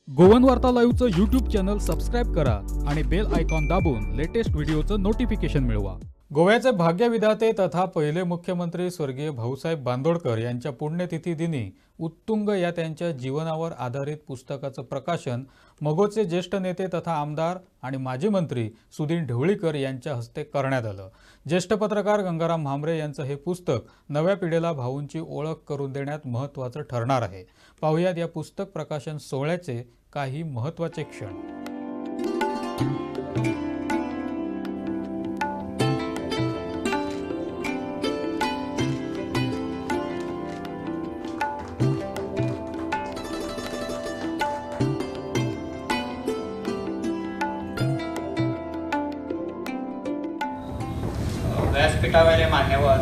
Goan वार्ता लाईव्हचं YouTube channel subscribe करा आणि बेल आयकॉन दाबून लेटेस्ट व्हिडिओचं नोटिफिकेशन मिळवा। गोव्याचे भाग्यविधाते तथा पहिले मुख्यमंत्री स्वर्गीय भाऊसाहेब बांदोडकर यांच्या पुण्यतिथी दिनी उत्तुंग या त्यांच्या जीवनावर आधारित पुस्तकाचं प्रकाशन मगोचे ज्येष्ठ नेते तथा आमदार आणि माजी मंत्री सुधीर ढवळीकर यांच्या हस्ते करण्यात आलं। ज्येष्ठ पत्रकार गंगाराम भांबरे यांचं हे पुस्तक नव्या पिढीला भाऊंची ओळख करून देण्यात महत्त्वाचं ठरणार आहे। पाहुयात या पुस्तक प्रकाशन सोहळ्याचे काही महत्त्वाचे क्षण। व्यासपीठावरले मान्यवर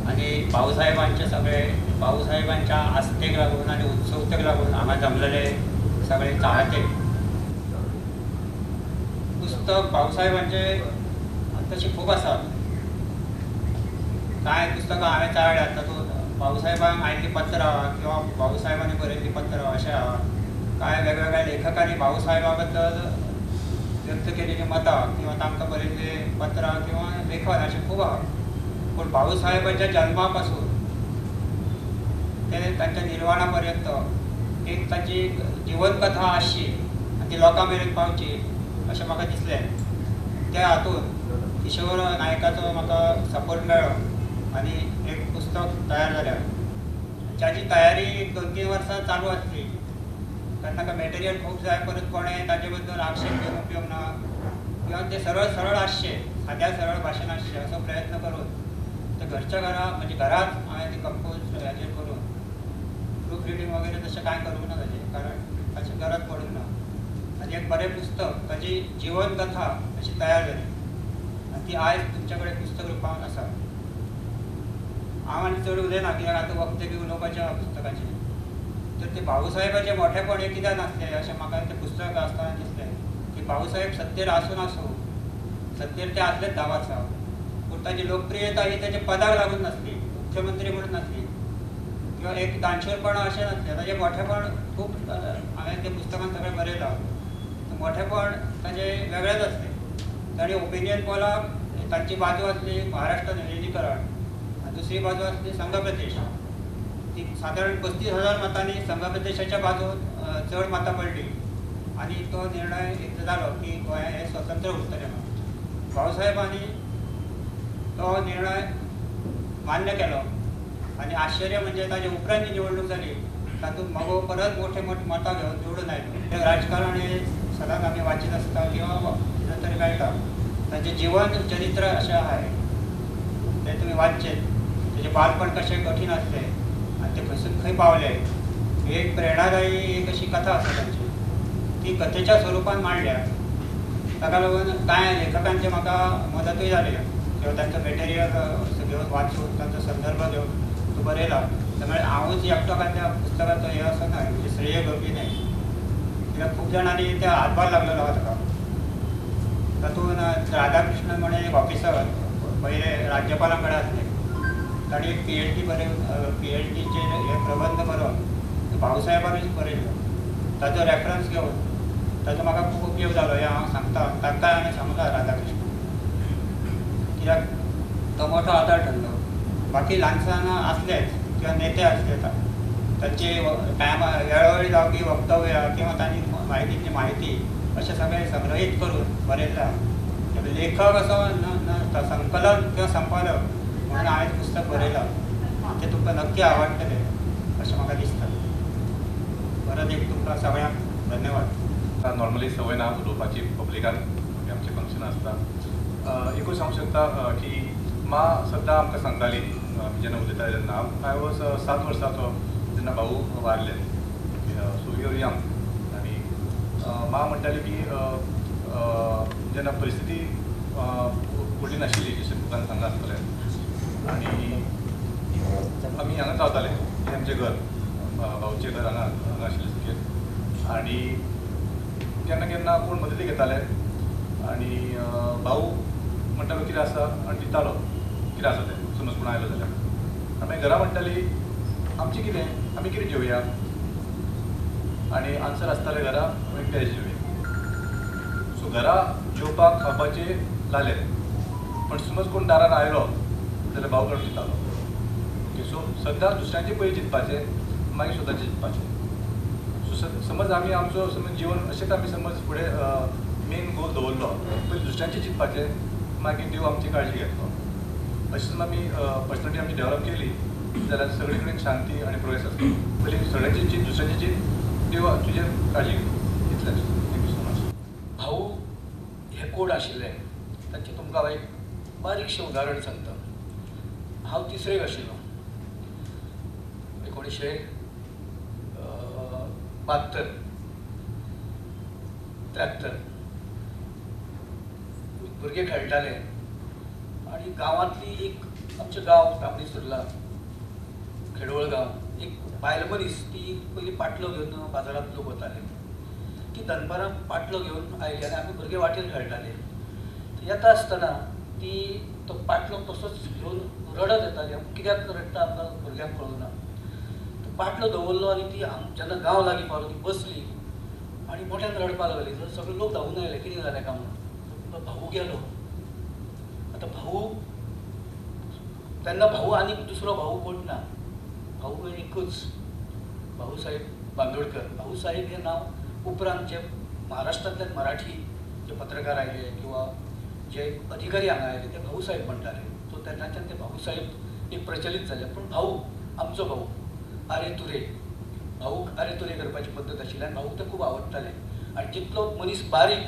आणि भाऊसाहेबांचे सगळे भाऊसाहेबांच्या आस्थेक लागून आणि उत्सुकतेक लागून हांगा जमलेले सगळे चाहते पुस्तक भाऊसाहेबांचे तशी खूप आसात। कांय पुस्तकां हांवें चाळ्ळ्यात तातूंत भाऊसाहेबांक आयिल्लीं पत्रां किंवा भाऊसाहेबांनी बरयल्लीं पत्रां अशें आहा। कांय वेगवेगळ्या लेखकांनी भाऊसाहेबा बद्दल व्यक्त केलेली मतां किंवा तांकां बरयल्ले पत्रां किंवा लेखन अशें खूब आहा। पूण भाऊसाहेबाच्या जल्मा पासून ते तांच्या निर्वाणा पर्यंत एक ताची जीवन कथा आसची आनी ती लोकां मेरेन पावची अशें म्हाका दिसलें। त्या हातूंत किशोर नायकाचो म्हाका सपोर्ट मेळ्ळो आनी एक पुस्तक तयार जालें जाची तयारी 2-3 वर्सां चालू आसली। कारण ताका मॅटेरियल खूब जाय, परत कोणें ताचे बद्दल आक्षेप घेवन उपयोग ना किंवा ते सरळ आसचे, साद्या सरळ भाशेन आसचे असो प्रयत्न करून ते घरच्या घरा म्हणजे घरात हांवें ती कंपोज हेजेर करून प्रूफ रिडींग वगैरे तशें कांय करूंक ना ताजें, कारण ताची गरज पडूंक ना। आनी एक बरें पुस्तक ताची जीवन कथा अशी तयार जाली आनी ती आयज तुमचे कडेन पुस्तक रुपान आसा। हांव आनी चड उलयना कित्याक आतां वखद बी उलोवपाचें आहा पुस्तकाचेर। तर ते भाऊसाहेबाचे मोठेपण हे कित्याक नासलें अशें म्हाका तें पुस्तक आसतना दिसलें की भाऊसाहेब सत्तेर आसूं सत्तेर ते आसलेच 10 वर्सां, पूण ताची लोकप्रियता ही ताच्या पदाक लागून नासली, मुख्यमंत्री म्हणून नासली किंवा एक दानशूरपणा अशें नासलें। ताचें मोठेपण खूब हांवें त्या पुस्तकांत सगळें बरयलां। मोठेपण ताचें वेगळेंच आसलें। ताणी ओपिनियन पोलाक तांची बाजू आसली महाराष्ट्र निवेदीकरण आनी दुसरी बाजू आसली संघ प्रदेश। ती साधारण 35,000 मतांनी संघ प्रदेशाच्या बाजून चड मतां पडली आनी तो निर्णय एक जालो की गोंय हें स्वतंत्र उरतलें म्हणून। भाऊसाहेबांनी तो निर्णय मान्य केलो आनी आश्चर्य म्हणजे ताचे उपरांत जी निवडणूक जाली तातूंत मगो परत मोठे मतां घेवन निवडून आयलो। ते राजकारण हे सदांच आमी वाचीत आसता किंवा कितें तरी मेळटा, ताचें जीवन चरित्र अशें आहा ते तुमी वाचचें। तेजें बालपण कशें कठीण आसलें आनी ते खंयसून खंय पावले ही एक प्रेरणादायी एक अशी कथा आसा तांची, ती कथेच्या स्वरुपान मांडल्या। ताका लागून कांय लेखकांचे म्हाका मदतूय जाली किंवा तांचो मॅटेरियल घेवन वाचून तांचो संदर्भ घेवन तो बरयला। त्यामुळे हांवूच एकटो काय त्या पुस्तकाचो हे असो न्हय, म्हणजे श्रेय घेवपी न्हय, कित्याक खूब जाणांनी त्या हातभार लागलेलो आहा ताका। तातूंत राधाकृष्ण म्हणून एक ऑफिसर पयले राज्यपालां कडेन आसले, ताणी एक PhD PhDचे हे प्रबंध करून भाऊसाहेबानूच बरयलो। ताचो रेफरन्स घेवन ताचो म्हाका खूब उपयोग जालो हे हांव सांगता। तांकां हांवें सांगलां राधाकृष्ण, कित्याक तो मोठो आदार ठरलो। बाकी ल्हानसान आसलेच किंवा नेते आसले तांचे वेळोवेळी जावपी वक्तव्य किंवा तांची म्हायतीची म्हायती अशें सगळें संग्रहीत करून बरयलां। लेखक असो संकलक किंवा संपादक म्हणून हांवें पुस्तक बरयलां, तें तुमकां नक्की आवडटलें अशें म्हाका दिसता। परत एक तुमकां सगळ्यांक धन्यवाद। नॉर्मली संवय ना उलोवपाची पब्लिकान, आमचे फंक्शन आसता। एकूच सांगूंक शकता की मा सद्दां आमकां सांगताली आमी जेन्ना उलयताले तेन्ना आय वॉज 7 वर्साचो जेन्ना भाऊ वारले, सो वी वर यंग। आनी मा म्हणटाली की जेन्ना परिस्थिती व्हडली नाशिल्ली जशें तुका सांगला आसतलें आनी आमी हांगा रावताले, हें आमचें घर, भाऊचें घर हांगा आशिल्लें सुकेर। आनी केन्ना केन्ना कोण मदती घेताले आनी भाऊ म्हणटालो कितें आसा आनी दितालो कितें आसा तें समज कोण आयलो जाल्यार। आमी घरा म्हणटाली आमचें कितें आमी कितें जेवया आनी आन्सर आसताले घरा वेज जेवय. सो घरा जेवपाक खावपाचे जाले, पण समज कोण दारान आयलो जाल्यार भाव काडून दितालो. ओके, सो सद्दां दुसऱ्यांचे पयलीं चिंतपाचें, मागीर स्वताचें चिंतपाचें. सो समज आमी आमचो समज जिवन अशेंच आमी समज फुडें मेन गोल दवरलो, पयलीं दुसऱ्यांचें चिंतपाचें, मागीर देव आमची काळजी घेतलो. अशें समज आमी पर्सनॅलिटी आमची डेवलप केली जाल्यार सगळे कडेन शांती आनी प्रोग्रेस आसता. पयलीं सगळ्यांची चिंत, दुसऱ्यांची चिंत, देव तुजेर काळजी घेतलो. इतलेंच. Thank you so much. भाऊ हे कोण आशिल्ले ताचें तुमकां हांव एक बारीकशें उदाहरण सांगता. हांव तिसरेक आशिल्लो 1972-73 भुरगे खेळटाले आनी गांवांतली एक आमचें गांव तांबडी सुर्ला खेडवळ गांव, एक बायल मनीस ती पयलीं पाटलो घेवन बाजारांत लोक वताले. ती दनपारां पाटलो घेवन आयली आनी आमी भुरगे वाटेर खेळटाले. येता आसतना ती तो पाटलो तसोच घेवन रडत येताली. कित्याक रडटा आमकां भुरग्यांक कळना. तो पाटलो दवरलो आनी ती जेन्ना गांव लागीं पावलो ती बसली आनी मोठ्यान रडपाक लागली. तर सगळे लोक धांवून आयले कितें जालें काय म्हणून. भाऊ गेलो. आतां भाऊ तेन्ना भाऊ आनी दुसरो भाऊ कोण ना, भाऊ एकूच भाऊ साहेब बांदोडकर. भाऊ साहेब हें नांव उपरांत जे महाराष्ट्रांतल्यान मराठी जे पत्रकार आयले किंवा जे अधिकारी हांगा आयले ते भाऊ साहेब म्हणटाले. सो तेन्नाच्यान ते भाऊ साहेब एक प्रचलीत जाले. पूण भाऊ आमचो भाऊ आरे तुरे, भाऊक आरे तुरे करपाची पद्दत आशिल्ली आनी भाऊक ते खूब आवडटाले. आनी जितलो मनीस बारीक,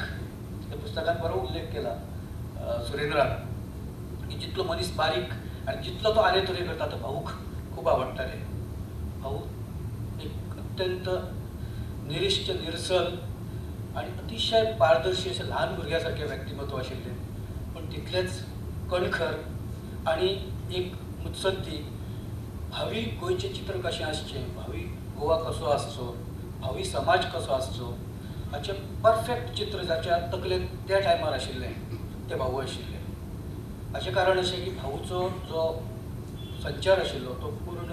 त्या पुस्तकांत बरो उल्लेख केला सुरेंद्रान, की जितलो मनीस बारीक आनी जितलो तो आरे तुरे करता तो भाऊक खूब आवडटाले. भाऊ एक अत्यंत निरिश्ट, निर्सल आनी अतिशय पारदर्शी अशें ल्हान भुरग्या सारकें व्यक्तिमत्व आशिल्लें, पूण तितलेंच कणखर आनी एक मुत्सद्दी. भावी गोंयचें चित्र कशें आसचें, भावी गोवा कसो आसचो, भावी समाज कसो आसचो हाचें परफेक्ट चित्र जाच्या तकलेंत त्या टायमार आशिल्लें ते भाऊ आशिल्ले. हाचें कारण अशें की भाऊचो जो संचार आशिल्लो तो पूर्ण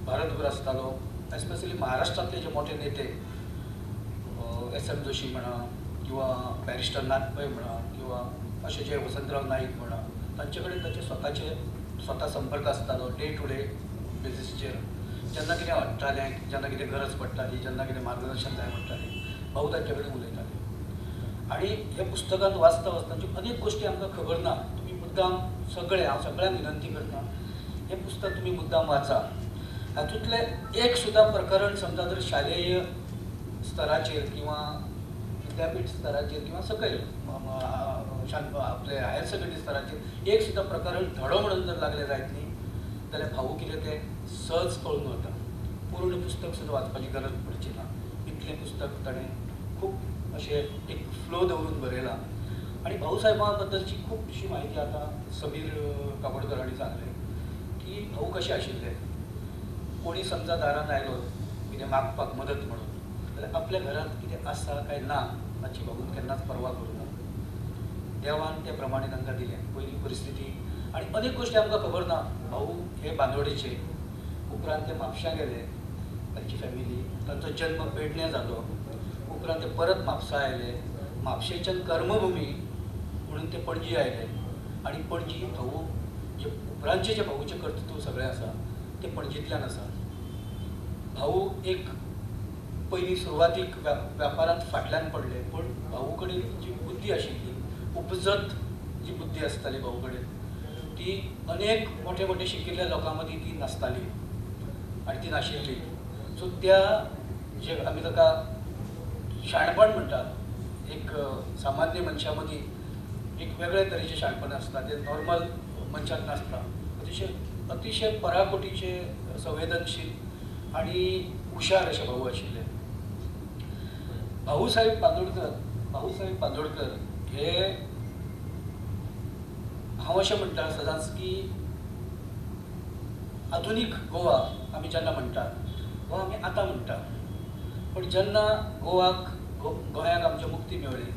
भारतभर आसतालो. एस्पेशली महाराष्ट्रांतले जे मोठे नेते एस.एम. जोशी म्हणा किंवा बॅरिस्टर नाथपै म्हणा किंवा अशे जे वसंतराव नाईक म्हणा, तांचे कडेन ताचे स्वता संपर्क आसतालो डे टू डे बेसिसचेर. जेन्ना कितें वाडटालें, जेन्ना कितें गरज पडटाली, जेन्ना कितें मार्गदर्शन जाय पडटालें, भाऊ तांचे कडेन उलयताले. आनी हे पुस्तकांत वाचता वाचतांच्यो अनेक गोश्टी आमकां खबर ना. तुमी मुद्दाम हांव सगळ्यांक विनंती करता, हें पुस्तक तुमी मुद्दाम वाचा. हातूंतले एक सुद्दां प्रकरण समजा जर शालेय स्तराचेर किंवा विद्यापीठ स्तराचेर किंवा सकयल आपले हायर सेकंडरी स्तराचेर एक सुद्दां प्रकरण धडो म्हणून जर लागले जायत न्ही जाल्यार भाऊ कितें तें सहज कळून वता. पूर्ण पुस्तक सुद्दां वाचपाची गरज पडची ना. इतलें पुस्तक ताणें खूब अशें एक फ्लो दवरून बरयलां. आनी भाऊ साहेबा बद्दलची खुबशी म्हायती आतां समीर काकोडकर हांणी सांगलें की भाऊ कशे आशिल्ले. कोणी समजा दारान आयलो कितें मागपाक मदत म्हणून जाल्यार आपल्या घरांत कितें आसा काय ना हाची भाऊन केन्नाच पर्वा करूना. देवान त्या प्रमाणे तांकां दिलें. पयली परिस्थिती आनी अनेक गोश्टी आमकां खबर ना. भाऊ हे बांदोडेचे, उपरांत ते म्हापशां गेले, तांची फॅमिली, तांचो जल्म पेडण्यां जालो, उपरांत ते परत म्हापसा आयले. म्हापशेच्यान कर्मभुमी म्हणून ते पणजी आयले आनी पणजी भाऊ जे उपरांतचे जे भाऊचे कर्तृत्व सगळें आसा ते पणजींतल्यान आसा. भाऊ एक पयलीं सुरवातीक व्यापारांत फाटल्यान पडले, पूण भाऊ कडेन जी बुद्धी आशिल्ली, उपजत जी बुद्धी आसताली भाऊ कडेन, ती अनेक मोठे मोठे शिकिल्ल्या लोकां मदीं ती नासताली आनी ती नाशिल्ली. सो त्या जे आमी ताका शाणपण म्हणटात, एक सामान्य मनशा मदीं एक वेगळे तरेचें शाणपण आसता जें नॉर्मल मनशाक नासता. अतिशय पराकोटीचे संवेदनशील आनी हुशार अशे भाऊ आशिल्ले. भाऊसाहेब बांदोडकर हे हांव अशें म्हणटा सदांच की आधुनीक गोवा आमी जेन्ना म्हणटात वा आमी आतां म्हणटा, पूण जेन्ना गोंयाक आमची मुक्ती मेळ्ळी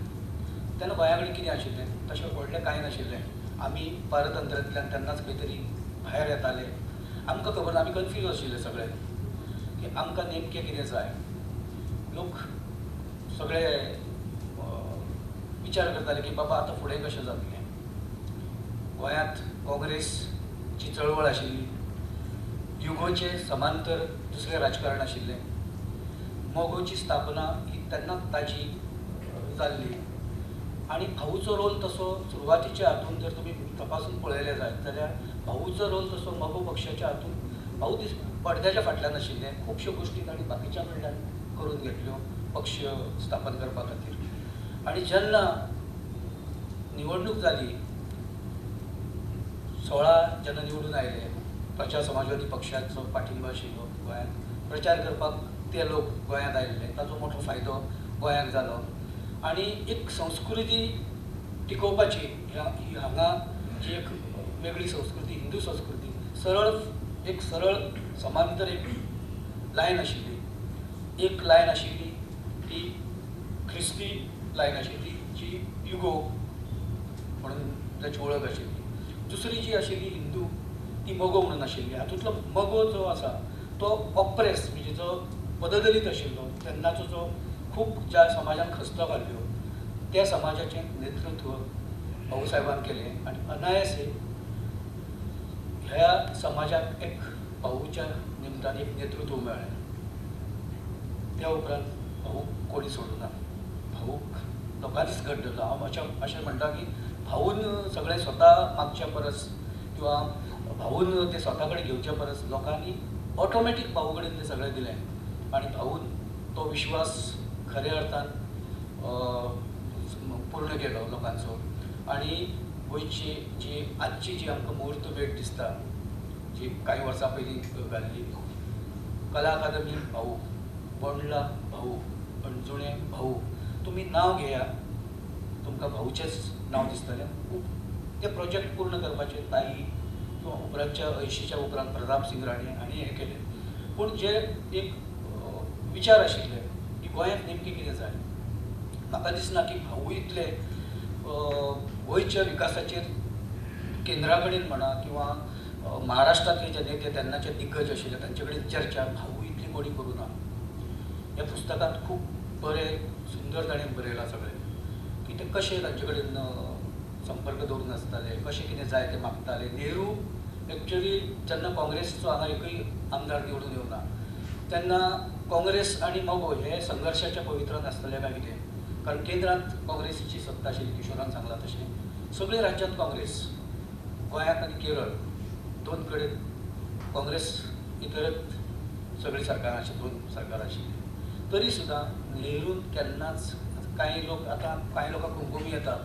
तेन्ना गोंया कडेन कितें आशिल्लें, तशें व्हडलें कांय नाशिल्लें. आमी पारतंत्र्यांतल्यान तेन्नाच खंय तरी भायर येताले. आमकां खबर ना, आमी कन्फ्यूज आशिल्ले सगळे की आमकां नेमकें कितें जाय. लोक सगळे विचार करताले की बाबा आता फुडें कशें जातलें. गोंयांत काँग्रेसची चळवळ आशिल्ली, युगोचे समांतर दुसरें राजकारण आशिल्लें. मोगोची स्थापना ही तेन्नाच ताजी जाल्ली आनी भाऊचो रोल तसो सुरवातीच्या हातून जर तुमी तपासून पळयले जायत जाल्यार भाऊचो रोल तसो मोगो पक्षाच्या हातून भाऊ पडद्याच्या फाटल्यान आशिल्ले. खुबश्यो गोश्टी ताणी बाकीच्या कडल्यान करून घेतल्यो पक्ष स्थापन करपा खातीर. आनी जेन्ना निवडणूक जाली 16 जेन्ना निवडून आयले, प्रजा समाजवादी पक्षाचो पाठिंबा आशिल्लो गोंयांत, प्रचार करपाक ते लोक गोंयांत आयिल्ले, ताचो मोठो फायदो गोंयांक जालो. आनी एक संस्कृती टिकोवपाची हांगा जी एक वेगळी संस्कृती, हिंदू संस्कृती, सरळ समांतर एक लायन आशिल्ली. एक लायन आशिल्ली ती ख्रिस्ती लायन आशिल्ली जी युगो म्हणून ताची वळख आशिल्ली. दुसरी जी आशिल्ली हिंदू ती मोगो म्हणून आशिल्ली. हातूंतलो मोगो जो आसा तो ऑप्रेस म्हणजे जो पददलीत आशिल्लो तेन्नाचो जो खूब ज्या समाजान खस्तो घाल्ल्यो त्या समाजाचें नेतृत्व भाऊ साहेबान केलें आनी अनायासे ह्या समाजाक एक भाऊच्या निमतान एक नेतृत्व मेळ्ळें. त्या उपरांत भाऊ कोणी सोडूना. भाऊक लोकांनीच घट धरलो. हांव अशें म्हणटा की भाऊन सगळें स्वता मागच्या परस किंवा भाऊन ते स्वता कडेन घेवच्या परस लोकांनी ऑटोमॅटीक भाऊ कडेन तें सगळें दिलें आनी भाऊन तो विश्वास खऱ्या अर्थान पूर्ण केलो लोकांचो. आनी गोंयची जी आजची जी आमकां मुहूर्त भेट दिसता जी काही वर्सां पयलीं घाल्ली, कला अकादमी भाऊ, बोंडला भाऊ, अणजुणे भाऊ, तुमी नांव घेया तुमकां भाऊचेंच नांव दिसतलें. खूब ते प्रोजेक्ट पूर्ण करपाचे ताई किंवा उपरांतच्या 80च्या उपरांत प्रताप सिंग राणे हांणी हें केलें. पूण जे एक विचार आशिल्ले की गोंयांत नेमकें कितें जाय, म्हाका दिसना की भाऊ इतले गोंयच्या विकासाचेर केंद्रा कडेन म्हणा किंवा महाराष्ट्रांतले जे नेते तेन्नाचे दिग्गज आशिल्ले तांचे कडेन चर्चा भाऊ इतली कोणी करूं ना. ह्या पुस्तकांत खूब बरें सुंदर ताणें बरयलां सगळें की ते कशे तांचे कडेन संपर्क दवरून आसताले, कशें कितें जाय ते मागताले. नेहरू एक्चुअली जेन्ना काँग्रेसीचो हांगा एकूय आमदार निवडून येवना तेन्ना काँग्रेस आनी मोगो हे संघर्शाच्या पवित्रान आसतले काय कितें. कारण केंद्रांत काँग्रेसीची सत्ता आशिल्ली, किशोरान सांगलां तशें सगळे राज्यांत काँग्रेस, गोंयांत आनी केरळ दोन कडेन काँग्रेस इतरत सगळीं सरकारां आशिल्लीं, दोन सरकारां आशिल्लीं. तरी सुद्दां नेहरून केन्नाच कांय लोक आतां कांय लोकांक कुंकुमी येता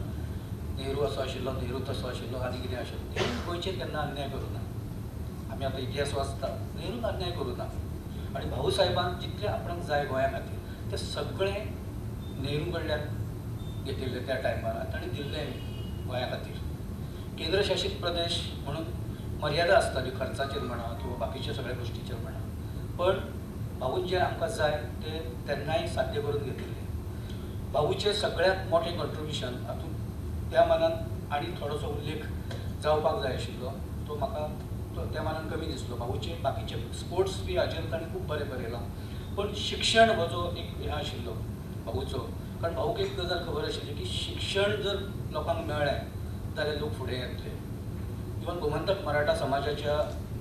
नेहरू असो आशिल्लो, नेहरू तसो आशिल्लो आनी कितें आशिल्लो. ते गोंयचेर केन्ना अन्याय करूं ना. आमी आतां इतिहास वाचता, नेहरून अन्याय करूं ना. आनी भाऊ साहेबान जितलें आपणाक जाय गोंया खातीर तें सगळें नेहरू कडल्यान घेतिल्लें त्या टायमार ताणें दिल्लें गोंया खातीर. केंद्रशासीत प्रदेश म्हणून मर्यादा आसताली खर्चाचेर म्हणा किंवा बाकीच्या सगळ्या गोश्टीचेर म्हणा. पण भाऊन जें आमकां जाय तें तेन्नाय साध्य करून घेतिल्लें. भाऊचें सगळ्यांत मोठें कंट्रिब्युशन हातूंत त्या मानान आनी थोडोसो उल्लेख जावपाक जाय आशिल्लो तो म्हाका त्या मानान कमी दिसलो. भाऊचे बाकीचे स्पोर्ट्स बी हाचेर ताणें खूब बरें बरयलां. पण शिक्षण हो जो एक हें आशिल्लो भाऊचो, कारण भाऊक एक गजाल खबर आशिल्ली की शिक्षण जर लोकांक मेळ्ळें जाल्यार लोक फुडें येतले. इवन गोमंतक मराठा समाजाच्या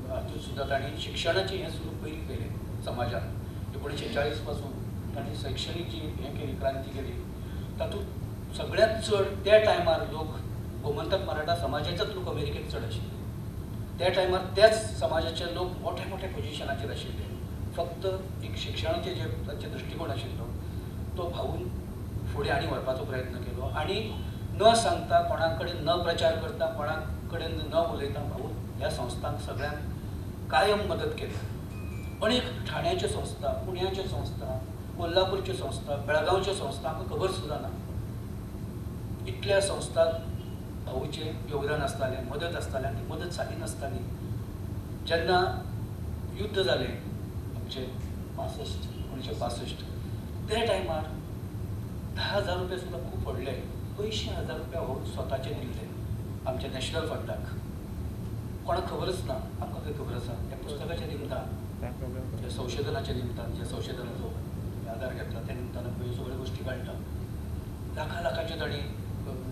हातूंत सुद्दां ताणें शिक्षणाचें हें सुरू पयलीं केलें समाजान. 1940 पासून ताणें शैक्षणीक जी हें केली क्रांती केली. तातूंत सगळ्यांत चड त्या टायमार लोक गोमंतक मराठा समाजाचेच लोक अमेरिकेक चड आशिल्ले. त्या टायमार त्याच समाजाचे लोक मोठ्या मोठ्या पोजिशनाचेर आशिल्ले. फक्त एक शिक्षणाचे जे तांचे दृश्टिकोन आशिल्लो तो भाऊन फुडें आनी व्हरपाचो प्रयत्न केलो. आनी न सांगता, कोणा कडेन न प्रचार करता, कोणा कडेन न उलयता भाऊन ह्या संस्थांक सगळ्यांक कायम मदत केली. अनेक ठाण्याच्यो संस्था, पुण्याच्यो संस्था, कोल्हापूरच्यो संस्था, बेळगांवच्यो संस्था आमकां खबर सुद्दां ना. इतल्या संस्थांक भाऊचें योगदान आसतालें, मदत आसतालें आनी ती मदत सादी नासताली. जेन्ना युद्ध जालें आमचें 1965 त्या टायमार 10,000 रुपया सुद्दां खूब पडले. 200,000 रुपया हो स्वताचे दिल्ले आमच्या नॅशनल फंडाक. कोणाक खबरच ना. आमकां खंय खबर आसा. ह्या पुस्तकाच्या निमतान, ह्या संशोधनाच्या निमतान, ज्या संशोधनाचो आधार घेतला त्या निमतानं पळय सगळ्यो गोश्टी काडटा. लाखांचे ताणी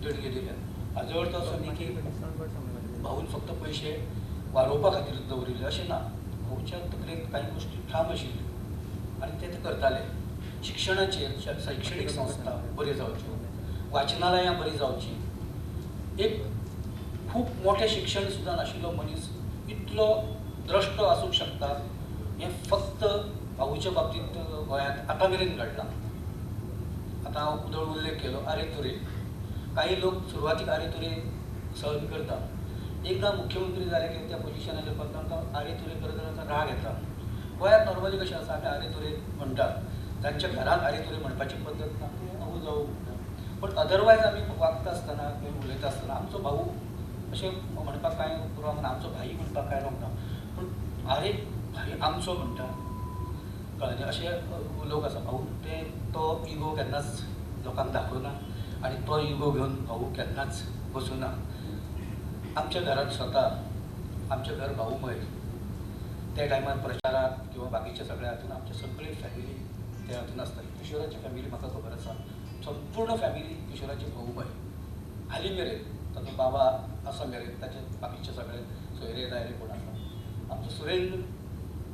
देणगे दिल्या. हाजो अर्थ असो न्ही की भाऊन फक्त पयशे वाडोवपा खातीर दवरिल्ले अशें ना. भाऊच्या तकलेंत कांय गोश्टी ठाम आशिल्ल्यो आनी ते करताले. शिक्षणाचेर शैक्षणीक संस्था बऱ्यो जावच्यो, वाचनालयां बरीं जावचीं. एक खूब मोठें शिक्षण सुद्दां नाशिल्लो मनीस इतलो द्रश्ट आसूंक शकता हें फक्त भाऊच्या बाबतींत गोंयांत आतां मेरेन घडलां. आतां हांव उदळ उल्लेख केलो आरे तुरे. काही लोक सुरवातीक आरे तुरे सहन करता. एकदां मुख्यमंत्री जाले की त्या पोजिशनाचेर पावता तांकां आरे तुरे करता तांकां राग येता. गोंयांत नॉर्मली कशें आसा आमी आरे तुरे म्हणटात. तांच्या घरांत आरे तुरे म्हणपाची पद्दत ना आवू जावू म्हणटा. पण अदरवायज आमी वागता आसतना किंवा उलयता आसतना आमचो भाऊ अशें म्हणपाक कांय रॉंग ना, आमचो भाई म्हणपाक कांय रॉंग ना. पूण आरे भाई आमचो म्हणटा कळ्ळें अशे लोक आसा. भाऊ ते तो इगो केन्नाच लोकांक दाखयना आनी तो इगो घेवन भाऊ केन्नाच बसूना. आमच्या घरांत स्वता आमचें घर भाऊमय. त्या टायमार प्रचाराक किंवा बाकीच्या सगळ्या हातून आमचे सगळी फॅमिली त्या हातून आसताली. किशोराची फॅमिली म्हाका खबर आसा, संपूर्ण फॅमिली किशोराची भाऊमय. हालीं मेरेन ताचो बाबा आसा मेरेन ताचे बाकीचे सगळे सोयरे दायरे कोण आसा. आमचो सुरेंद्र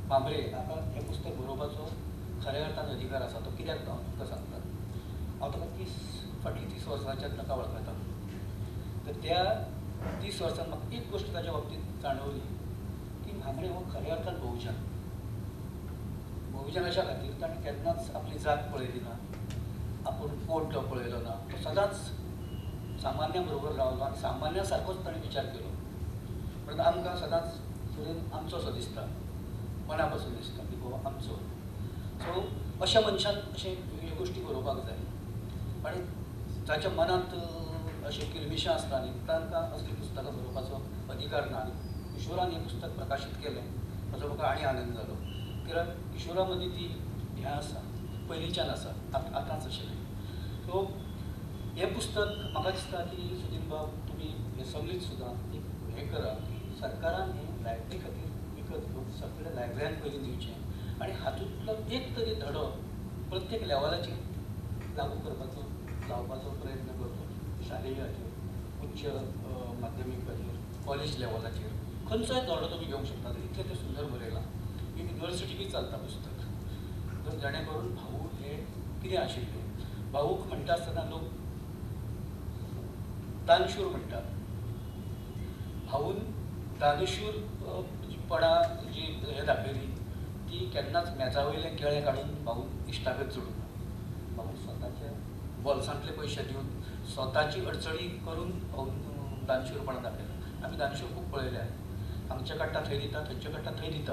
भांबरे हाका हें पुस्तक बरोवपाचो खऱ्या अर्थान अधिकार आसा. तो कित्याक हांव तुमकां सांगता. हांव ताका फाटलीं 30 वर्सांच्यान ताका वळखता. तर त्या 30 वर्सांत म्हाका एक गोश्ट ताच्या बाबतींत जाणवली की भांबरे हो खऱ्या अर्थान बहुजन. बहुजन अशा खातीर ताणें केन्नाच आपली जात पळयली ना, आपूण कोण तो पळयलो ना. तो सदांच सामान्या बरोबर रावलो आनी सामान्या सारकोच ताणें विचार केलो. म्हणून आमकां सदांच सुरेंद्र आमचोसो दिसता, मना पासून दिसता की हो आमचो. सो अशा मनशान अशे ह्यो गोश्टी बरोवपाक जाय. आनी ताच्या मनांत अशें किलमिशां आसता न्ही तांकां असली पुस्तकां बरोवपाचो अधिकार ना. आनी किशोरान हें पुस्तक प्रकाशीत केलें हाजो म्हाका आनी आनंद जालो. कित्याक किशोरा मदीं ती हें आसा पयलींच्यान आसा, आतांच अशें न्ही. सो हें पुस्तक म्हाका दिसता की सुदीन बाब तुमी हें सगळींच सुद्दां एक हें करा की सरकारान हें लायब्ररी खातीर विकत घेवन सगळ्या लायब्रऱ्यांक पयलीं दिवचें आनी हातूंतलो एक तरी धडो प्रत्येक लेवलाचेर लागू करपाचो लावपाचो प्रयत्न करचो. शालेय हाचेर, उच्च माध्यमीक हाचेर, कॉलेज लेवलाचेर खंयचोय धडो तुमी घेवंक शकता. इतलें तें सुंदर बरयलां. युनिवर्सिटीक चलता पुस्तक. तर जेणे करून भाऊ हे कितें आशिल्लें. भाऊक म्हणटा आसतना लोक दानशूर म्हणटात. भाऊन दानशूरपणा जी हें दाखयली ती केन्नाच मेजावयलें केळें काडून भाऊन इश्टागत जोडूना. भाऊ स्वताच्या बोल्सांतले पयशे दिवन स्वताची अडचणी करून भाऊन दानशूरपणा दाखयला. आमी दानशूर खूब पळयल्या. हांगचे काडटा थंय दिता, थंयचे काडटा थंय दिता.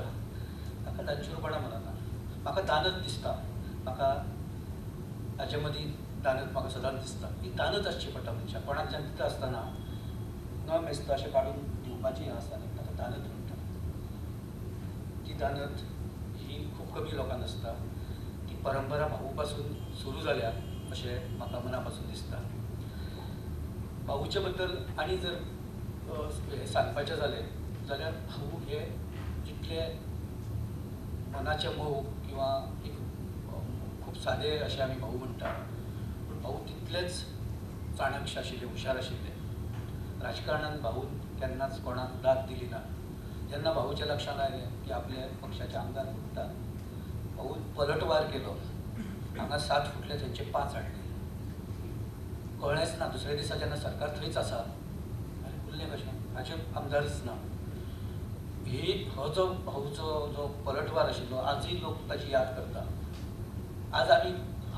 ताका दानशूरपणा म्हणना. म्हाका दानत दिसता. म्हाका हाचे मदीं दानत म्हाका सदांच दिसता. ही दानत आसची पडटा मनशाक. कोणाच्यान दिता आसतना न मेजता अशें काडून दिवपाची हें आसता न्ही ताका दानत म्हणटा. ती दानत ही खूब कमी लोकांक आसता. ती परंपरा भाऊ पासून सुरू जाल्या अशें म्हाका मना पासून दिसता. भाऊचे बद्दल आनी जर हें सांगपाचें जालें जाल्यार भाऊ हे जितले मनाचे मोव किंवा एक खूब सादे अशें आमी भाऊ म्हणटा. पूण भाऊ तितलेच चाणक्य आशिल्ले, हुशार आशिल्ले. राजकारणांत भाऊन केन्नाच कोणाक दाद दिली ना. जेन्ना भाऊच्या लक्षांत आयलें की आपल्या पक्षाचे आमदार फुटतात, भाऊन पलटवार केलो. हांगा 7 फुटले थंयचे 5 हाडले. कळ्ळेंच ना दुसऱ्या दिसा जेन्ना सरकार थंयच आसा आनी उरलें कशें हाचे आमदारच ना. हो जो भाऊचो जो पलटवार आशिल्लो आजूय लोक ताची याद करता. आज आमी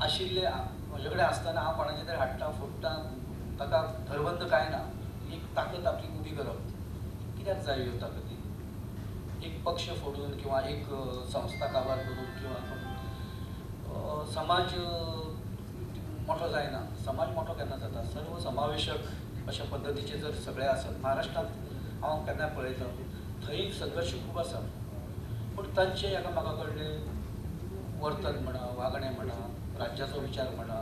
आशिल्ले म्हजे कडेन आसतना हांव कोणाचें तरी हाडटा फोडटा ताका धरबंद कांय ना. एक ताकद आपली उबी करप. कित्याक जाय ह्यो ताकदी. एक पक्ष फोडून किंवा एक संस्था काबार करून किंवा समाज मोठो जायना. समाज मोठो केन्ना जाता सर्व समावेशक अशा पद्दतीचे जर सगळे आसत. महाराष्ट्रांत हांव केन्नाय पळयता थंय संघर्श खूब आसा. पूण तांचें एकामेका कडलें वर्तन म्हणा, वागणें म्हणा, राज्याचो विचार म्हणा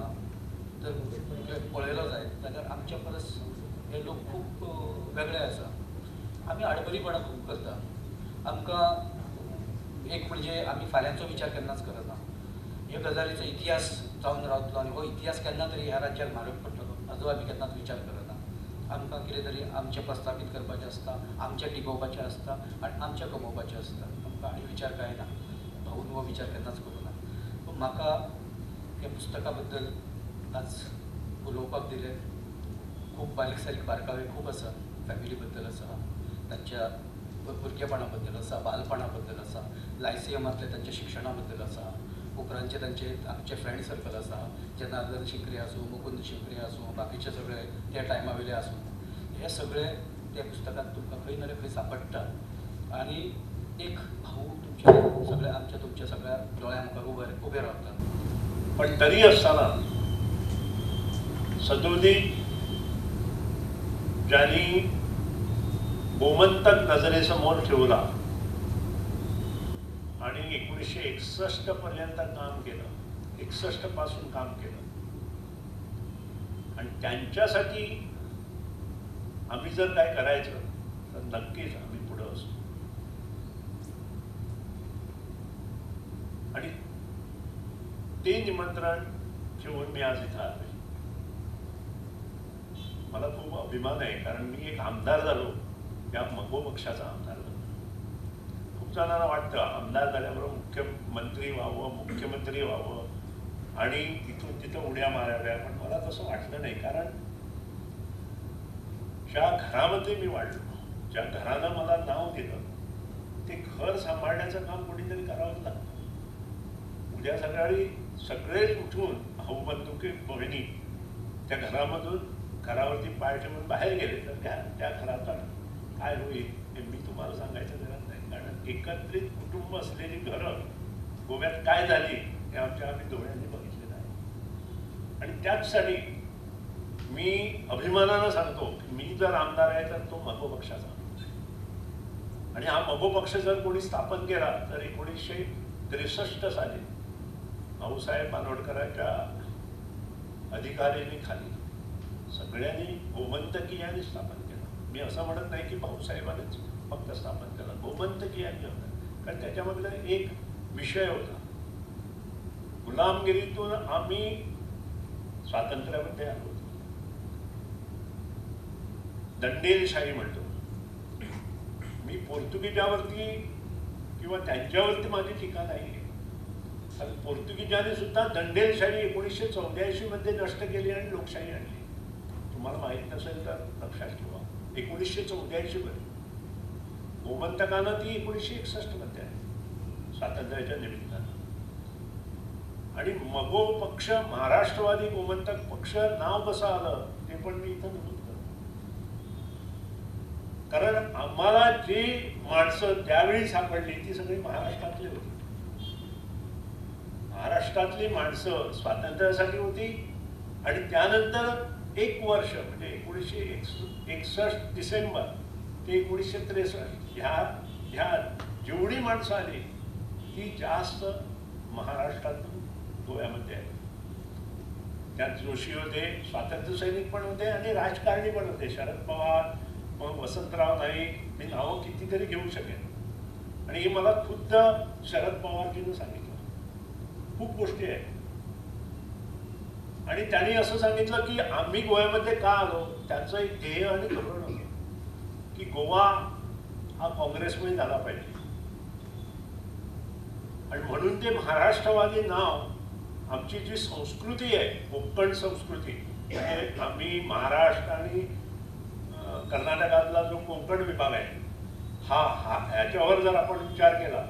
जर पळयलो जायत जाल्यार आमचे परस हे लोक खूब वेगळे आसा. आमी आडबरीपणां खूब करता. आमकां एक म्हणजे आमी फाल्यांचो विचार केन्नाच करना. ह्या गजालीचो इतिहास जावन रावतलो आनी हो इतिहास केन्ना तरी ह्या राज्याक म्हारग पडटलो हाजो आमी केन्नाच विचार करना. आमकां कितें तरी आमचें प्रस्थापीत करपाचें आसता, आमचें टिकोवपाचें आसता आनी आमचें कमोवपाचें आसता. आमकां आनी विचार काय ना. भाऊन हो विचार केन्नाच करूं ना. पूण म्हाका ह्या पुस्तका बद्दल आज उलोवपाक दिलें. खूब बारीक सारीक बारकावे खूब आसा. फॅमिली बद्दल आसा, तांच्या भुरगेपणा बद्दल आसा, बालपणा बद्दल आसा, लायसियमांतल्या तांच्या शिक्षणा बद्दल आसा, उपरांतचे तांचे आमचे फ्रेंड सर्कल आसा, जनार्दन शिंकरे आसूं, मुकुंद शिंकरे आसूं, बाकीचे सगळे त्या टायमा वयले आसूं, हे सगळे त्या पुस्तकांत तुमकां खंय ना खंय सांपडटा. आनी एक भाऊ तुमच्या सगळ्या आमच्या तुमच्या सगळ्या दोळ्या मुखार उबे रावता. पण तरी असताना सदोदी ज्यांनी गोमंतक नजरेसमोर ठेवला आणि 1961 पर्यंत काम केलं, 61 पासून काम केलं आणि त्यांच्यासाठी आम्ही जर काय करायचं तर नक्कीच आम्ही पुढे असू. आणि ते निमंत्रण ठेवून मी आज इथं आलोय. मला खूप अभिमान आहे, कारण मी एक आमदार झालो, या मगो पक्षाचा आमदार झालो. खूप जणांना वाटतं आमदार झाल्याबरोबर मुख्यमंत्री व्हावं, मुख्यमंत्री व्हावं आणि तिथून तिथं उड्या माराव्या, पण मला तसं वाटलं नाही. कारण ज्या घरामध्ये मी वाढलो, ज्या घरानं मला नाव दिलं, ते घर सांभाळण्याचं काम कोणीतरी करावंच लागतं. उद्या सकाळी सगळेच उठून भाऊ बंधुके बहिणी त्या घरावरती पाय ठेवून बाहेर गेले तर त्या घराचा काय होईल हे मी तुम्हाला सांगायचं गरज नाही. कारण एकत्रित कुटुंब असलेली घरं गोव्यात काय झाली हे आम्ही डोळ्यांनी बघितलेलं आहे. आणि त्याचसाठी मी अभिमानानं सांगतो की मी जर आमदार आहे तर तो मगो पक्षाचा. आणि हा मगो पक्ष जर कोणी स्थापन केला तर 1963 साली भाऊसाहेब बांदोडकरांच्या अधिकाऱ्यांनी खाली सगळ्यांनी गोमंतकीयांनी स्थापन केलं. मी असं म्हणत नाही की भाऊसाहेबांनीच फक्त स्थापन केलं, गोमंतकीयांनी होतं. कारण त्याच्यामधला एक विषय होता, गुलामगिरीतून आम्ही स्वातंत्र्यामध्ये आलो होतो. दंडेलशाही म्हणतो मी. पोर्तुगीजावरती किंवा त्यांच्यावरती माझी टीका नाही आहे. कारण पोर्तुगीजांनी सुद्धा दंडेलशाही 1984 मध्ये नष्ट केली आणि लोकशाही आणली. तुम्हाला माहीत नसेल तर लक्षात ठेवा, 1984 मध्ये. गोमंतकानं ती 1961 मध्ये आहे स्वातंत्र्याच्या निमित्तानं. आणि मगो पक्ष महाराष्ट्रवादी गोमंतक पक्ष नाव कसं आलं ते पण मी इथं नमूद करतो. कारण आम्हाला जी माणसं त्यावेळी सापडली ती सगळी महाराष्ट्रातली होती. महाराष्ट्रातली माणसं स्वातंत्र्यासाठी होती. आणि त्यानंतर एक वर्ष म्हणजे 1961 डिसेंबर ते 1963 ह्या जेवढी माणसं आली ती जास्त महाराष्ट्रातून गोव्यामध्ये आहे. त्यात जोशी होते, स्वातंत्र्य सैनिक पण होते आणि राजकारणी पण होते. शरद पवार, मग वसंतराव नाईक, मी नावं कितीतरी घेऊ शकेन. आणि हे मला खुद्द शरद पवारजीनं सांगितलं. खूप गोष्टी आहेत. आणि त्यांनी असं सांगितलं की आम्ही गोव्यामध्ये का आलो, त्यांचं एक ध्येय आणि धोरण होतं की गोवा हा काँग्रेसमध्ये झाला पाहिजे. आणि म्हणून ते महाराष्ट्रवादी नाव, आमची जी संस्कृती आहे कोकण संस्कृती, म्हणजे आम्ही महाराष्ट्र आणि कर्नाटकातला जो कोकण विभाग आहे ह्याच्यावर जर आपण विचार केला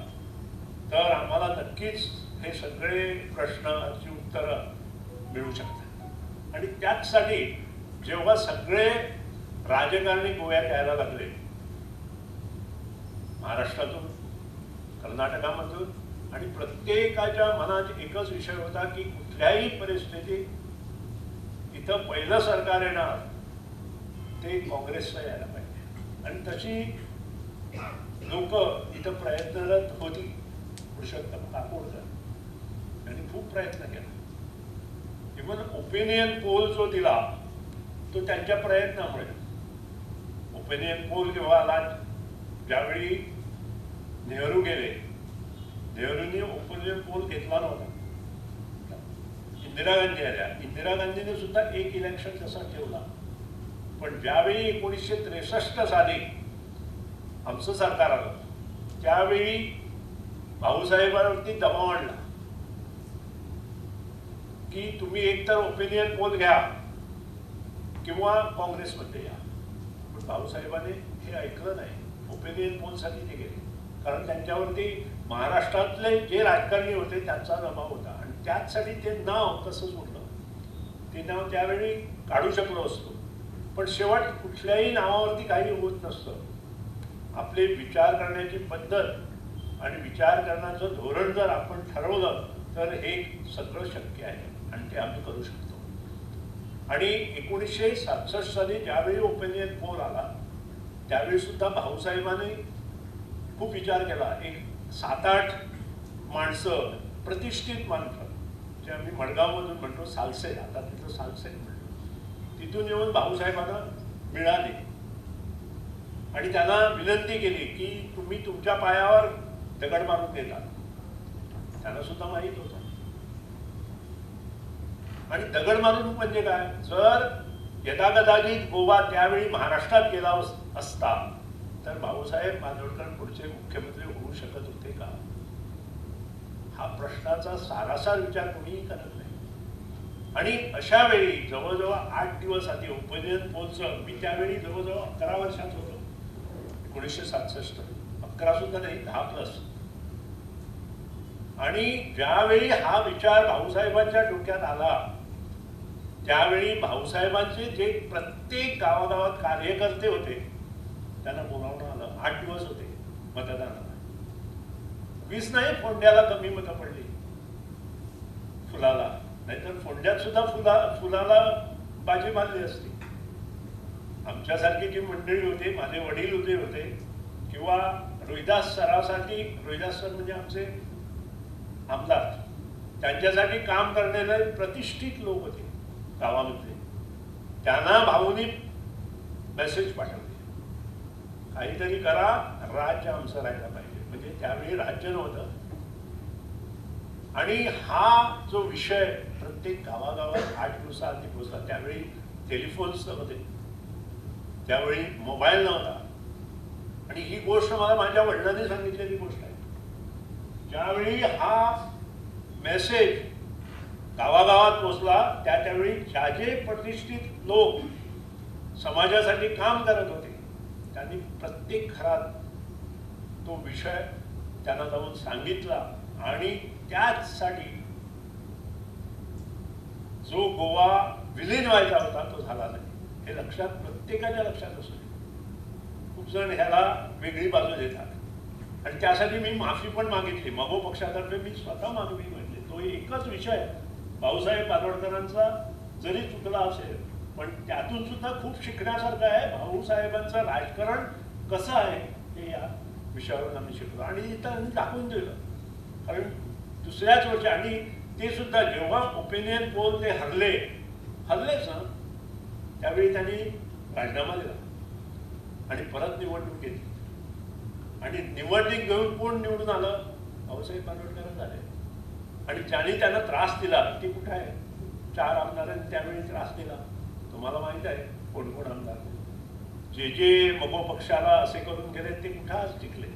तर आम्हाला नक्कीच हे सगळे प्रश्नाची उत्तरं मिळू शकतात. आणि त्याचसाठी जेव्हा सगळे राजकारणी गोव्यात यायला लागले, महाराष्ट्रातून, कर्नाटकामधून, आणि प्रत्येकाच्या मनात एकच विषय होता की कुठल्याही परिस्थितीत इथं पहिलं सरकार येणार ते काँग्रेसचं यायला पाहिजे. आणि तशी लोक इथं प्रयत्नरत होती. पुरुषोत्तम काकोडकर यांनी खूप प्रयत्न केला. इव्हन ओपिनियन पोल जो दिला तो त्यांच्या प्रयत्नामुळे. ओपिनियन पोल जेव्हा आला, ज्यावेळी नेहरू गेले, नेहरूंनी ओपिनियन पोल घेतला नव्हता. इंदिरा गांधी आल्या, इंदिरा गांधीने सुद्धा एक इलेक्शन तसा ठेवला. पण ज्यावेळी 1963 साली आमचं सरकार आलं, त्यावेळी भाऊसाहेबांवरती दबाव आणला की तुम्ही एकतर ओपिनियन पोल घ्या किंवा काँग्रेसमध्ये या. पण भाऊसाहेबांनी हे ऐकलं नाही. ओपिनियन पोलसाठी ते गेले, कारण त्यांच्यावरती महाराष्ट्रातले जे राजकारणी होते त्यांचा दबाव होता आणि त्याचसाठी ते नाव तसंच उरलं. ते नाव त्यावेळी काढू शकलो असतो, पण शेवट कुठल्याही नावावरती काही होत नसतं. आपले विचार करण्याची पद्धत आणि विचार करण्याचं धोरण जर आपण ठरवलं तर हे सगळं शक्य आहे आणि ते आम्ही करू शकतो. आणि 1967 साली ज्यावेळी ओपिनियन पोल आला त्यावेळी सुद्धा भाऊसाहेबांनी खूप विचार केला. एक 7-8 माणसं, प्रतिष्ठित माणसं, जे आम्ही मडगावमधून म्हणतो सालसे, आता तिथं सालसे म्हणतो, तिथून येऊन भाऊसाहेबांना मिळाले आणि त्यांना विनंती केली की तुम्ही तुमच्या पायावर दगड मारून देता. त्यांना सुद्धा माहीत होतं. आणि दगड मारून म्हणजे काय, जर यदाकदाचित गोवा त्यावेळी महाराष्ट्रात गेला असता तर भाऊसाहेब बांदोडकर पुढचे मुख्यमंत्री होऊ शकत होते का, हा प्रश्नाचा सारासार विचार कोणीही करत नाही. आणि अशा वेळी जवळजवळ 8 दिवस आधी ओपिनियन पोलचं, मी त्यावेळी जवळजवळ 11 वर्षात होतो, 1967, 11 सुद्धा नाही, 10+. आणि ज्यावेळी हा विचार भाऊसाहेबांच्या डोक्यात आला त्यावेळी भाऊसाहेबांचे जे प्रत्येक गावागावात कार्यकर्ते होते त्यांना बोलावणं आलं. 8 दिवस होते मतदानाला. 20 नाही, फोंड्याला कमी मतं पडली, फुलाला. नाहीतर फोंड्यात सुद्धा फुलाला बाजी मारली असती. आमच्यासारखी जी मंडळी होते, माझे वडील होते किंवा रोहिदास सरासाठी, रोहिदास सर म्हणजे आमचे आमदार, त्यांच्यासाठी काम करणारे प्रतिष्ठित लोक होते गावामध्ये, त्यांना भाऊनी मेसेज पाठवले, काहीतरी करा, राज्य आमचं राहायला पाहिजे. म्हणजे त्यावेळी राज्य नव्हतं. आणि हा जो विषय प्रत्येक गावागावात 8 दिवसाआधी पोहोचला. त्यावेळी टेलिफोन्स नव्हते, त्यावेळी मोबाईल नव्हता. आणि ही गोष्ट मला माझ्या वडिलांनी सांगितलेली गोष्ट आहे. ज्यावेळी हा मेसेज गावागावात पोचला त्यावेळी ज्या जे प्रतिष्ठित लोक समाजासाठी काम करत होते त्यांनी प्रत्येक घरात तो विषय त्यांना जाऊन सांगितला. आणि त्याचसाठी जो गोवा विलीन व्हायचा होता तो झाला नाही, हे लक्षात, प्रत्येकाच्या लक्षात असू दे. खूप जण ह्याला वेगळी बाजू देतात आणि त्यासाठी मी माफी पण मागितली. मगो पक्षातर्फे मी स्वतः माफी मागितली. तो एकच विषय भाऊसाहेब बांदोडकरांचा जरी चुकला असेल पण त्यातून सुद्धा खूप शिकण्यासारखं आहे. भाऊसाहेबांचं राजकारण कसं आहे हे या विषयावरून आम्ही शिकलो आणि इथं आम्ही दाखवून दिलं. कारण दुसऱ्याच वर्षी, आणि ते सुद्धा जेव्हा ओपिनियन पोल ते हरलेच ना, त्यावेळी त्यांनी राजीनामा दिला आणि परत निवडणूक घेतली. आणि निवडणूक घेऊन कोण निवडून आलं, भाऊसाहेब बांदोडकर झाले. आणि ज्यांनी त्यांना त्रास दिला ते कुठे आहे, 4 आमदारांनी त्यावेळी त्रास दिला. तुम्हाला माहित आहे कोण कोण आमदार, जे मगो पक्षाला असे करून गेले ते कुठं आज टिकले,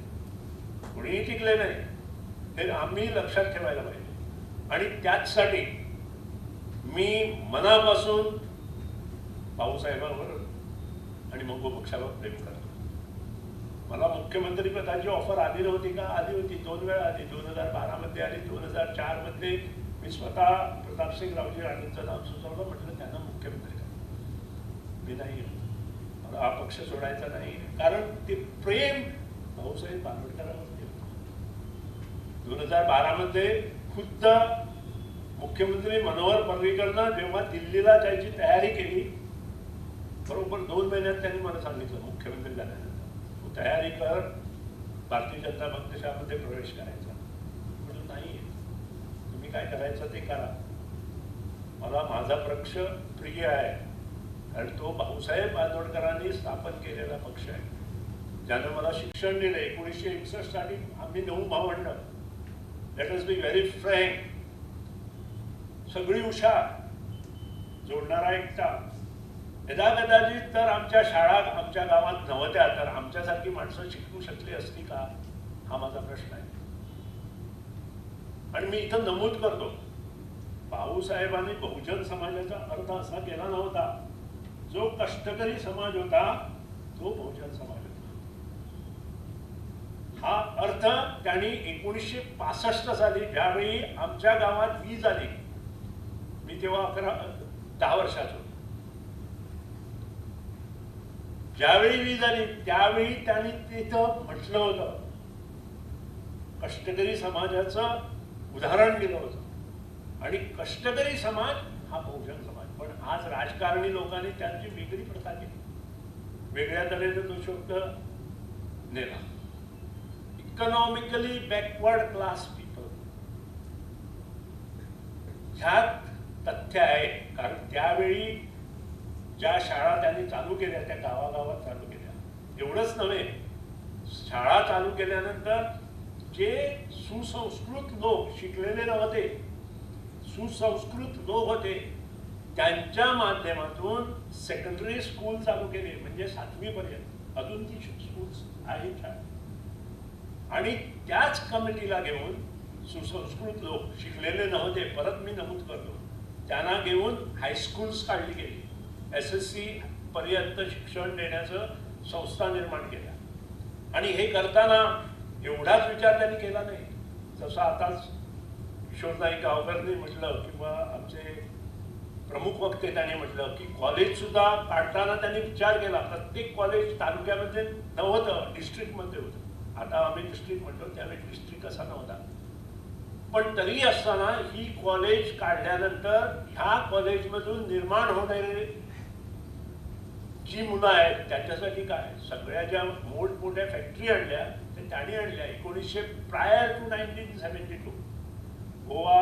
कोणीही टिकले नाही. हे आम्ही लक्षात ठेवायला पाहिजे. आणि त्याचसाठी मी मनापासून भाऊसाहेबांवर आणि मगो पक्षावर प्रेम करतो. मला मुख्यमंत्री पदाची ऑफर आली नव्हती का, आली होती, 2 वेळा आली. 2012 मध्ये आली, 2004 मध्ये मी स्वतः प्रतापसिंगरावजी राणेंचं नाव सुचवलं, म्हटलं त्यांना मुख्यमंत्री करा. मी नाही, मला हा पक्ष सोडायचा नाही, कारण ते प्रेम भाऊसाहेब बांदोडकरांवरती होतं. 2012 मध्ये खुद्द मुख्यमंत्री मनोहर पर्रीकरनं जेव्हा दिल्लीला जायची तयारी केली, बरोबर 2 महिन्यात त्यांनी मला सांगितलं मुख्यमंत्री झाल्यानंतर तू तयारी कर, भारतीय जनता पक्षामध्ये प्रवेश करायचा. म्हणून नाही, तुम्ही काय करायचं ते करा. मला माझा पक्ष प्रिय आहे, कारण तो भाऊसाहेब बांदोडकरांनी स्थापन केलेला पक्ष आहे, ज्यानं मला शिक्षण दिले. 1961 साली आम्ही 9 भावंड. Let us be very frank. सगळी हुशार, जोडणारा एकटा. कदाचित तर आमच्या शाळा आमच्या गावात नव्हत्या तर आमच्यासारखी माणसं शिकू शकली असती का, हा माझा प्रश्न आहे. आणि मी इथं नमूद करतो, भाऊसाहेबांनी बहुजन समाजाचा अर्थ असा केला नव्हता. जो कष्टकरी समाज होता तो बहुजन समाज होता. हा अर्थ त्यांनी 1965 साली ज्यावेळी आमच्या गावात वीज आली, मी तेव्हा 10 वर्षाचा होतो, ज्यावेळी वीज आली त्यावेळी त्यांनी तिथं म्हटलं होतं, कष्टकरी समाजाचं उदाहरण दिलं होतं. आणि कष्टकरी समाज हा बहुजन समाज. पण आज राजकारणी लोकांनी त्यांची वेगळी प्रथा केली, वेगळ्या तऱ्हेने तो शब्द नेला. इकॉनॉमिकली बॅकवर्ड क्लास पीपल, ह्यात तथ्य आहे. कारण त्यावेळी ज्या शाळा त्यांनी चालू केल्या त्या गावागावात चालू केल्या. एवढंच नव्हे, शाळा चालू केल्यानंतर जे सुसंस्कृत लोक, शिकलेले नव्हते, सुसंस्कृत लोक होते, त्यांच्या माध्यमातून सेकंडरी स्कूल चालू केले, म्हणजे 7वी पर्यंत. अजून ती स्कूल्स आहेत. आणि त्याच कमिटीला घेऊन सुसंस्कृत लोक, शिकलेले नव्हते, परत मी नमूद करतो, त्यांना घेऊन हायस्कूल्स काढली गेली. SSC पर्यंत शिक्षण देण्याचं संस्था निर्माण केल्या. आणि हे करताना एवढाच विचार त्यांनी केला नाही, जसं आताच किशोरनाईक गावकरनी म्हटलं किंवा आमचे प्रमुख वक्ते त्यांनी म्हटलं की कॉलेज सुद्धा काढताना त्यांनी विचार केला. प्रत्येक कॉलेज तालुक्यामध्ये नव्हतं, डिस्ट्रिक्टमध्ये होतं. आता आम्ही डिस्ट्रिक्ट म्हणतो, त्यावेळी डिस्ट्रिक्ट असा नव्हता. पण तरी असताना ही कॉलेज काढल्यानंतर ह्या कॉलेजमधून निर्माण होणारे जी मुलं आहेत त्यांच्यासाठी काय, सगळ्या ज्या मोठमोठ्या फॅक्टरी आणल्या ते त्यांनी आणल्या. प्रायर टू 1972 गोवा,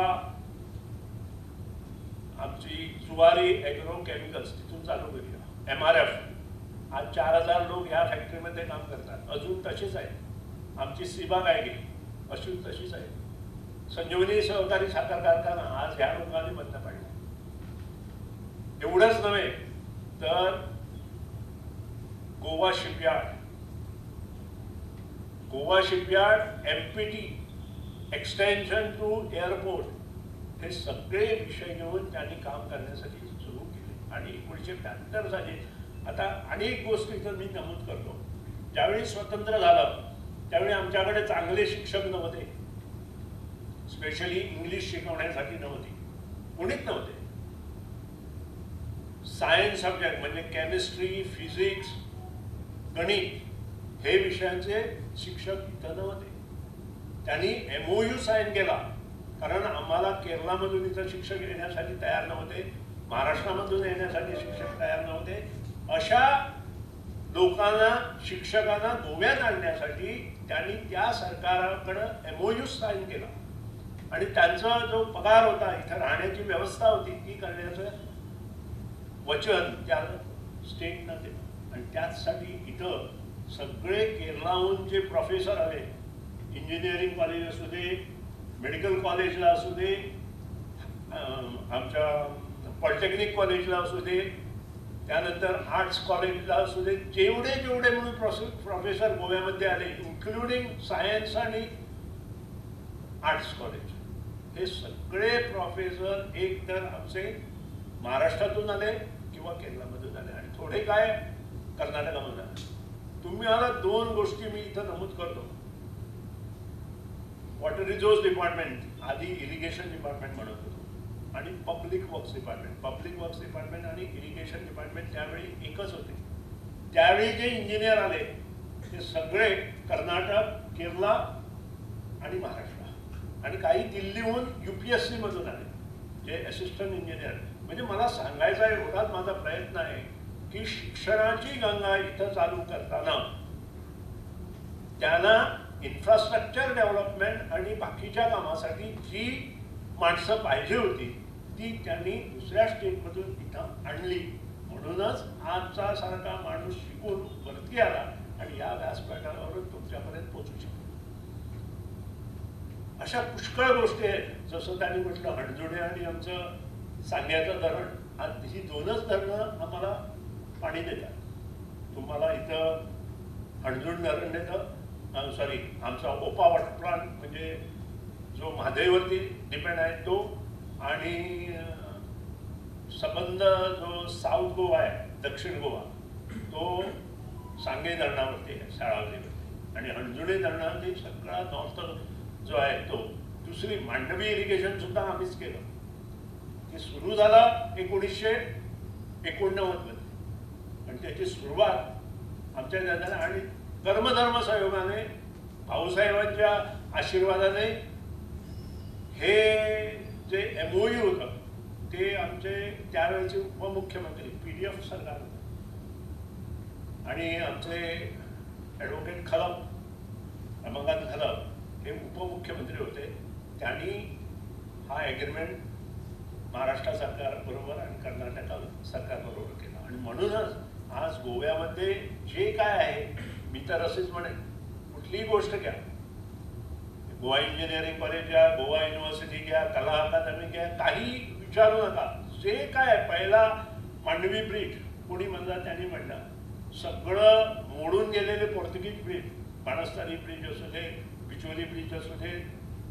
आमची जुवारी ॲग्रो केमिकल्स तिथून चालू केली. MRF, आज 4000 लोक ह्या फॅक्टरीमध्ये काम करतात, अजून तशीच आहे. आमची सीबा काय गेली, अजून तशीच आहे. संजीवनी सहकारी साखर कारखाना आज ह्या लोकांनी बंद पाडला. एवढंच नव्हे तर Goa shipyard, MPT, extension to airport, हे सगळे विषय घेऊन त्यांनी काम करण्यासाठी सुरू केले. आणि 1972 साली, आता अनेक गोष्टी इथं मी नमूद करतो, ज्यावेळी स्वतंत्र झालं त्यावेळी आमच्याकडे चांगले शिक्षक नव्हते, स्पेशली इंग्लिश शिकवण्यासाठी नव्हती, कोणीच नव्हते. सायन्स सब्जेक्ट म्हणजे केमिस्ट्री, फिजिक्स, गणित हे विषयांचे शिक्षक इथं नव्हते. त्यांनी MOU साईन केला, कारण आम्हाला केरळामधून इथं शिक्षक येण्यासाठी तयार नव्हते, महाराष्ट्रामधून येण्यासाठी शिक्षक तयार नव्हते. अशा लोकांना, शिक्षकांना गोव्यात आणण्यासाठी त्यांनी त्या सरकाराकडं MOU साईन केला. आणि त्यांचा जो पगार होता, इथं राहण्याची व्यवस्था होती, ती करण्याचं वचन त्या स्टेटनं दिलं. आणि त्याचसाठी इथं सगळे केरळाहून जे प्रोफेसर आले, इंजिनिअरिंग कॉलेज असू दे, मेडिकल कॉलेजला असू दे, आमच्या पॉलिटेक्निक कॉलेजला असू दे, त्यानंतर आर्ट्स कॉलेजला असू दे, जेवढे म्हणून प्रोफेसर गोव्यामध्ये आले, इन्क्लुडिंग सायन्स आणि आर्ट्स कॉलेज, हे सगळे प्रोफेसर एक तर आमचे महाराष्ट्रातून आले किंवा केरळामधून आले आणि थोडे काय कर्नाटकामधून आले. तुम्ही मला 2 गोष्टी मी इथं नमूद करतो. वॉटर रिसोर्स डिपार्टमेंट, आधी इरिगेशन डिपार्टमेंट म्हणत होतो, आणि पब्लिक वर्क्स डिपार्टमेंट आणि इरिगेशन डिपार्टमेंट त्यावेळी एकच होते. त्यावेळी जे इंजिनियर आले ते सगळे कर्नाटक, केरळ आणि महाराष्ट्र, आणि काही दिल्लीहून UPSC मधून आले जे असिस्टंट इंजिनियर. म्हणजे मला सांगायचा एवढाच माझा प्रयत्न आहे की शिक्षणाची गंगा इथं चालू करताना त्यांना इन्फ्रास्ट्रक्चर डेव्हलपमेंट आणि बाकीच्या कामासाठी जी माणसं पाहिजे होती ती त्यांनी दुसऱ्या स्टेटमधून इथं आणली. म्हणूनच आमचा सारखा माणूस शिकून वरती आला आणि या व्यासपीठावरून तुमच्यापर्यंत पोहोचू शकतो. अशा पुष्कळ गोष्टी आहेत. जसं त्यांनी म्हटलं हणजुणे आणि आमचं सांग्याचं धरण, ही दोनच धरणं आम्हाला पाणी देतात. तुम्हाला इथं हणजुण धरण देतं, सॉरी आमचा ओपा वॉटर प्लांट म्हणजे जो महादेववरती डिपेंड आहे तो, आणि संबंध जो साऊथ गोवा आहे, दक्षिण गोवा, तो सांगे धरणावरती आहे, शाळावरती, आणि हणजुणे धरणावरती सगळा नॉर्थ जो आहे तो. दुसरी मांडवी इरिगेशन सुद्धा आम्हीच केलं. ते सुरू झाला 1989 मध्ये, आणि त्याची सुरुवात आमच्या दादाने आणि कर्मधर्म सहयोगाने, भाऊसाहेबांच्या आशीर्वादाने हे जे MOU होतं ते आमचे त्यावेळेचे उपमुख्यमंत्री PDF सरकार होते, आणि आमचे ॲडव्होकेट खलप, रमाकांत खलप हे उपमुख्यमंत्री होते. त्यांनी हा ॲग्रीमेंट महाराष्ट्र सरकारबरोबर आणि कर्नाटक सरकारबरोबर केला. आणि म्हणूनच आज गोव्यामध्ये जे काय आहे, मी तर असेच म्हणेन, कुठलीही गोष्ट घ्या, गोवा इंजिनिअरिंग कॉलेज घ्या, गोवा युनिव्हर्सिटी घ्या, कला अकादमी घ्या, काही विचारू नका. जे काय पहिला मांडवी ब्रिज कोणी म्हणला, त्यांनी म्हणला, सगळं मोडून गेलेले पोर्तुगीज ब्रिज, पाणस्तारी ब्रिज असू दे, बिचोली ब्रिज असू दे,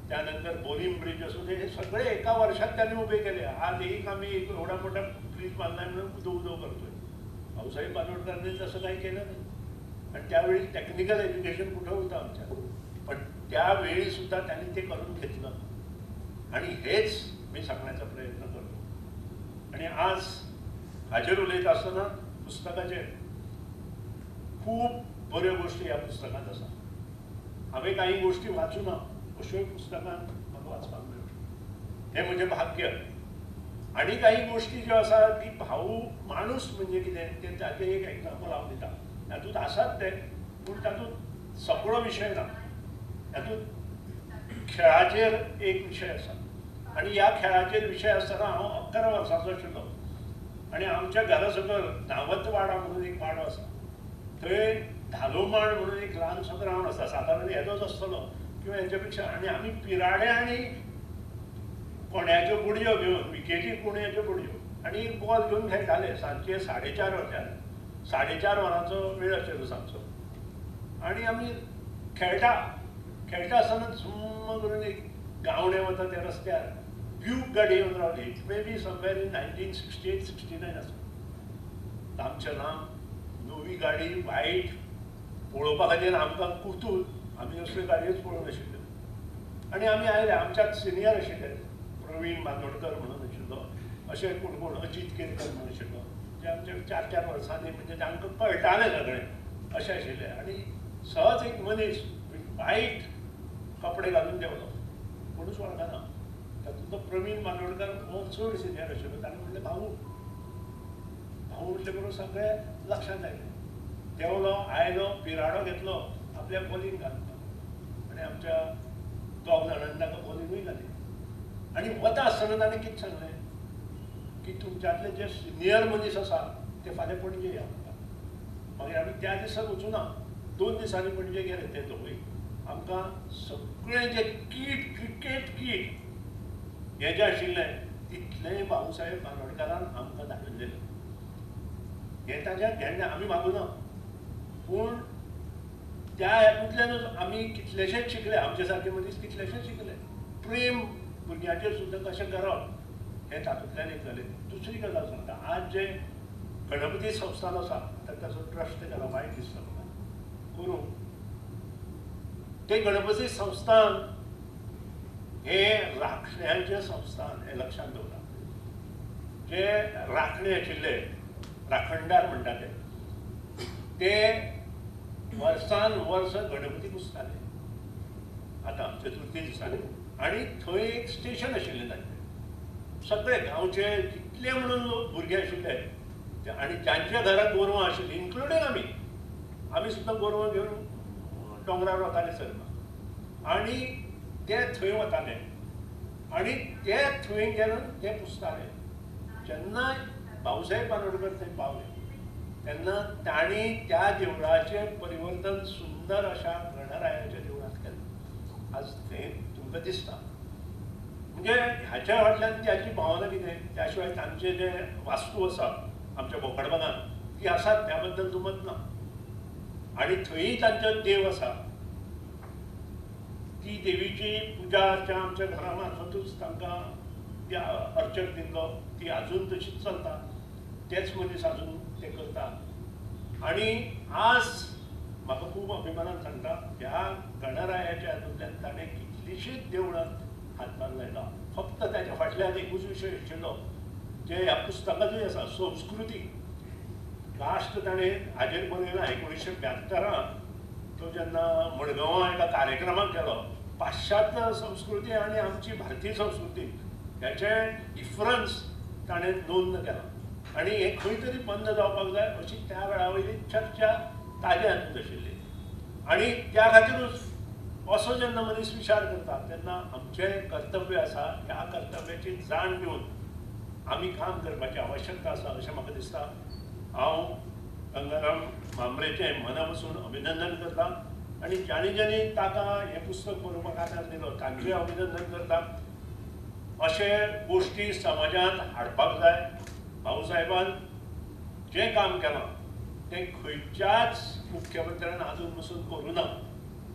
त्यानंतर बोरिम ब्रिज असू दे, हे सगळे एका वर्षात त्यांनी उभे केले. आज एक आम्ही एवढा मोठा ब्रिज बांधलाय म्हणून उदो करतोय. भाऊसाहेब बांदोडकरांनी तसं काही केलं नाही. आणि त्यावेळी टेक्निकल एज्युकेशन कुठं होतं आमच्या, पण त्यावेळी सुद्धा त्यांनी ते करून घेतलं. आणि हेच मी सांगण्याचा प्रयत्न करतो. आणि आज हाजीर उलयत असताना पुस्तकाचे खूप बऱ्यो गोष्टी या पुस्तकात असतात. हांवें काही गोष्टी वाचूना, अश्योय पुस्तकान म्हाका वाचपाक मेळ्ळ्यो, हें म्हजें भाग्य. आणि काही गोष्टी ज्यो आसा ती भाऊ माणूस म्हणजे कितें तें ताचें एक एग्जाम्पल हांव दिता. तातूंत आसात ते, पूण तातूंत सगळो विशय ना. तातूंत खेळाचेर एक विशय आसा, आणि ह्या खेळाचेर विशय आसतना हांव 11 वर्सांचो आशिल्लो, आणि आमच्या घरा सकयल धावतवाडा म्हणून एक वाडो आसा, थंय धालोमाळ म्हणून एक ल्हानसो ग्रावंड आसा, सादारण येदोच आसतलो किंवा हेच्या पेक्षा. आणि आमी पिराडे आणि कोण्याच्यो बुडयो घेवन, विकेटी कोण्याच्यो बुडयो आणि एक बॉल घेवन खेळटाले. सांजचे 4:30 वरांच्यान, 4:30 वरांचो वेळ आशिल्लो सांजचो. आणि आमी खेळटा आसतना झुम्म करून एक गावडे वता त्या रस्त्यार ब्यूक गाडी येवन रावली. It may be somewhere in 1968-69 आसा. आमचें नाम नवी गाडी, वायट, पळोवपा खातीर आमकां कुतूल, आमी असल्यो गाडयोच पळोवंक नाशिल्ल्यो. आणि आमी आयले, आमच्यात सिनियर आशिल्ले, प्रवीण बांदोडकर म्हणून आशिल्लो, अशें कोण अजीत केरकर म्हणून आशिल्लो, जे आमचे 4-4 वर्सांनी, म्हणजे तांकां कळटालें सगळें अशें आशिल्लें. आणि सहज एक मनीस वायट कपडे घालून देंवलो, कोणूच वळखना. तातूंत तो प्रवीण बांदोडकर हो चड सिनियर आशिल्लो. ताणें म्हणलें, भाऊ म्हटले बरोबर सगळें लक्षांत आयलें. देंवलो, आयलो, पिराडो घेतलो, आपल्या बॉलिंग घालपाक, आणि आमच्या 2 जाणांनी ताका बॉलिंगूय घाली. आणि वता आसतना ताणें कितें सांगलें की तुमच्यांतले जे सिनियर मनीस आसा ते फाल्यां पणजे या म्हणटा. मागीर आमी त्या दिसा वचूना, 2 दिसांनी पणजे गेले ते दोगूय. आमकां सगळें जे क्रिकेट कीट हें जें आशिल्लें तितलेंय भाऊसाहेब बांदोडकरान आमकां धाडिल्लें. हें ताच्या घेण्णें आमी मागुना, पूण त्या हातूंतल्यानूच आमी कितलेशेच शिकले. आमचे सारके मनीस कितलेशेच शिकले. प्रेम भुरग्यांचेर सुद्दां कशें करप हें तातूंतल्यान एक जालें. दुसरी गजाल सांगता, आज जे गणपती संस्थान आसा ताचो ट्रस्ट केला, वायट दिसता म्हाका करूं. ते गणपती संस्थान हें राखण्याचें संस्थान, हें लक्षांत दवरा. जे राखणे आशिल्ले, राखणदार म्हणटा ते वर्सान वर्स गणपती पुजताले. आतां चतुर्थी दिसांनी. आणि थंय एक स्टेशन आशिल्लें तांचें. सगळे गांवचे जितले म्हणून भुरगे आशिल्ले, आणि ज्यांच्या घरांत गोरवां आशिल्लीं, इन्क्लुडींग आमी सुद्दां गोरवां घेवन दोंगरार वताले चलपाक. आणि ते थंय वताले, आणि ते थंय गेल्यान ते पुजताले. जेन्ना भाऊसाहेब बांदोडकर थंय पावले तेन्ना तांणी त्या देवळाचें परिवर्तन सुंदर अशा गणरायाच्या देवळांत केलें. आज थंय आमकां दिसता. म्हणजे ह्याच्या फाटल्यान त्याची भावना कितें, त्या शिवाय तांचे जे वास्तू आसा आमच्या बोकडबागान ती आसात, त्या बद्दल दुमत ना. आणि थंयी तांचो देव आसा, ती देवीची पुजा अर्चा आमच्या घरा मार्फतूच तांकां त्या अर्चक दिल्लो, ती अजून तशीच चलता. तेच मनीस अजून ते करता. आणि आज म्हाका खूब अभिमानान सांगता, ह्या गणरायाच्या हातूंतल्यान ताणें कितलीशीच देवळां हातभार लायला. फक्त त्याच्या फाटल्यान एकूच विशय आशिल्लो, जे ह्या पुस्तकांतूय आसा, संस्कृती. लास्ट ताणें हाजेर बरयलां 1972 तो जेन्ना मडगांवां एका कार्यक्रमाक गेलो, पाश्चात्य संस्कृती आनी आमची भारतीय संस्कृती ह्याचे डिफरन्स ताणें नोंद केला. आनी हे खंय तरी बंद जावपाक जाय अशी त्या वेळा वयली चर्चा ताजे हातूंत आशिल्ली. आनी त्या खातीरूच असो जेन्ना मनीस विचार करता तेन्ना आमचें कर्तव्य आसा, ह्या कर्तव्याची जाण घेवन आमी काम करपाची आवश्यकता आसा अशें म्हाका दिसता. हांव गंगाराम भांबरेचें मना पसून अभिनंदन करता आनी ज्यांनी ज्यांनी ताका हें पुस्तक बरोवपाक आदार दिलो तांचेंय अभिनंदन करता. अशे गोश्टी समाजांत हाडपाक जाय. भाऊसाहेबान जें काम केलां तें खंयच्याच मुख्यमंत्र्यान आजून पसून करूं ना,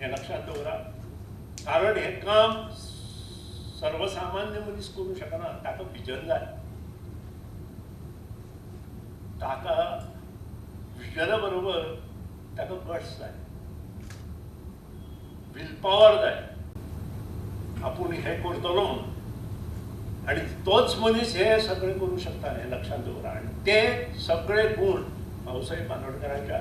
हें लक्षात दवरा. कारण हें काम सर्वसामान्य मनीस करूं शकना. ताका विजन जाय, ताका विजना बरोबर ताका गट्स जाय, विल पॉवर जाय. आपूण हें करतलो म्हणून. आनी तोच मनीस हे सगळें करूं शकता, हें लक्षात दवरा. आनी ते सगळे गुण भाऊसाहेब बांदोडकरांच्या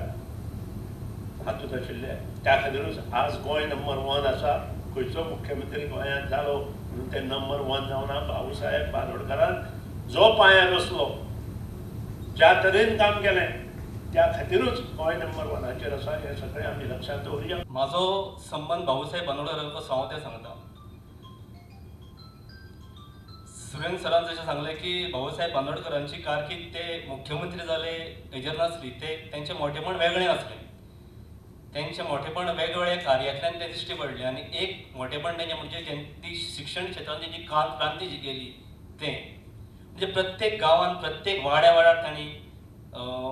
हातूंत आशिल्ले. त्या खातीरूच आज गोंय नंबर 1 आसा. खंयचो मुख्यमंत्री गोंयांत जालो म्हणून ते नंबर 1 जावना. भाऊसाहेब बांदोडकरान जो पांयार बसलो, ज्या तरेन काम केलें, त्या खातीरूच गोंय नंबर 1 आसा. हें सगळें आमी लक्षात दवरया. म्हाजो संबंध भाऊसाहेब बांदोडकरांचो कसो हांव तें सांगता. सुरेंद्र सरान जशें सांगलें की भाऊसाहेब बांदोडकरांची कारकीर्द ते मुख्यमंत्री जाले हेजेर नासली, ते तेंचें मोठेपण वेगळें आसलें. तेंचें मोठेपण वेगवेगळ्या कार्यातल्यान तें दिश्टी पडलें. आनी एक मोठेपण तेंचें म्हणजे ती शिक्षण क्षेत्रांत तेंची क्रांती जी केली तें म्हणजे प्रत्येक गांवांत प्रत्येक वाड्यार तांणी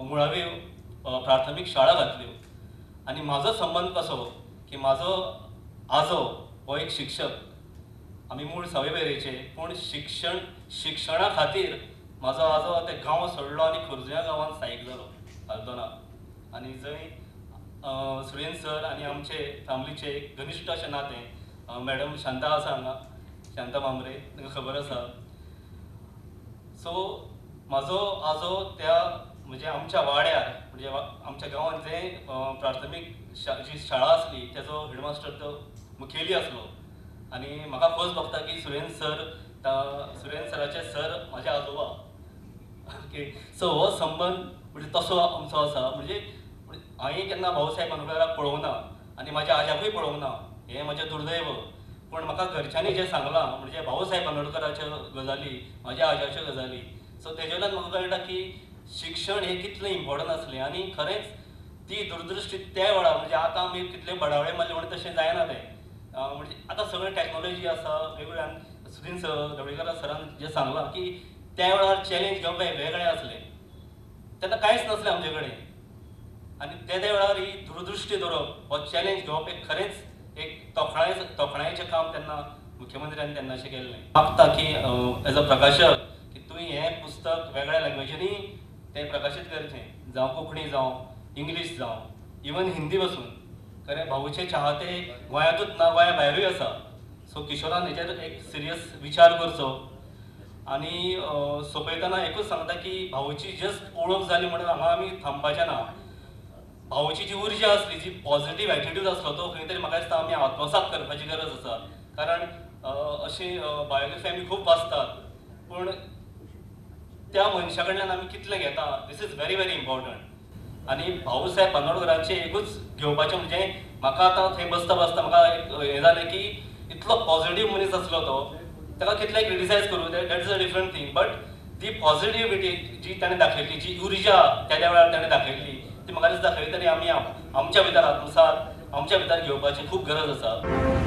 मुळावी प्राथमीक शाळा घातल्यो. आनी म्हाजो संबंध कसो की म्हाजो आजो हो एक शिक्षक. आमी मूळ सावयवेरेचे, पूण शिक्षणा खातीर म्हाजो आजो ते गांव सोडलो आनी खोर्जुया गांवांत स्थायीक जालो हल्दोना. आनी जंय सुरेंद्र सर आनी आमचे फॅमिलीचे घनिश्ट अशें नातें. मॅडम शांता आसा हांगा, शांता भांबरे, तांकां खबर आसा. सो म्हाजो आजो त्या म्हणजे आमच्या वाड्यार म्हणजे आमच्या गांवांत जे प्राथमीक जी शाळा आसली तेजो हेडमास्टर तो मुखेली आसलो. आनी म्हाका फर्स्ट भोगता की सुरेंद्र सराचे सर म्हाजे आजोबा. ओके, सो हो संबंध म्हणजे तसो आमचो आसा. म्हणजे हांवें केन्ना भाऊसाहेब बांदोडकराक पळोवना आनी म्हाज्या आज्याकूय पळोवना, हें म्हजें दुर्दैव. पूण म्हाका घरच्यांनी जें सांगलां म्हणजे भाऊसाहेब बांदोडकराच्यो गजाली, म्हाज्या आज्याच्यो गजाली, सो तेजेल्यान म्हाका कळटा की शिक्षण हें कितलें इम्पॉर्टंट आसलें. आनी खरेंच ती दूरदृश्टी त्या वेळार म्हणजे आतां आमी कितले बडावळे मारले म्हणून तशें जायना तें. म्हणजे आतां सगळें टॅक्नॉलॉजी आसा वेगवेगळ्यान. सुरेंद्र ढवळीकर सरान जें सांगलां की त्या वेळार चॅलेंज घेवप वेगळें आसलें, तेन्ना कांयच नासलें आमचे कडेन. आनी त्या वेळार ही दूरदृश्टी दवरप, हो चॅलेंज घेवप एक खरेंच एक तोखणायेचें काम तेन्ना मुख्यमंत्र्यान तेन्ना अशें केल्लें. मागता की एज अ प्रकाशक की तुवें हें पुस्तक वेगळ्या लँग्वेजींनी तें प्रकाशीत करचें, जावं कोंकणी जावं इंग्लीश जावं इवन हिंदी पासून. खरें भाऊचे चाहते गोंयांतूच ना, गोंया भायरूय आसा. सो किशोरान हेचेर एक सिरियस विचार करचो. आनी सोंपयतना एकूच सांगता की भाऊची जस्ट ओळख जाली म्हणून हांगा आमी थांबपाचें ना. भाऊची जी उर्जा आसली, जी पॉझिटीव एटिट्यूड आसलो तो खंय तरी म्हाका दिसता आमी आत्मसात करपाची गरज आसा. कारण अशी बायोग्राफी आमी खूब वाचतात, पूण त्या मनशा कडल्यान आमी कितलें घेता this is very very important. आनी भाऊसाहेब बांदोडकरांचें एकूच घेवपाचें म्हणजे म्हाका आतां थंय बसता म्हाका एक हें जालें की इतलो पॉझिटीव मनीस आसलो तो, ताका कितलें क्रिटिसायज करूं that is a different thing. But ती पॉझिटिव्हिटी जी ताणें दाखयली, जी उर्जा त्या वेळार ताणें दाखयल्ली, ती म्हाका दिसता खंय तरी आमी आमच्या भितर आत्मसात, आमच्या भितर घेवपाची खूब गरज आसा.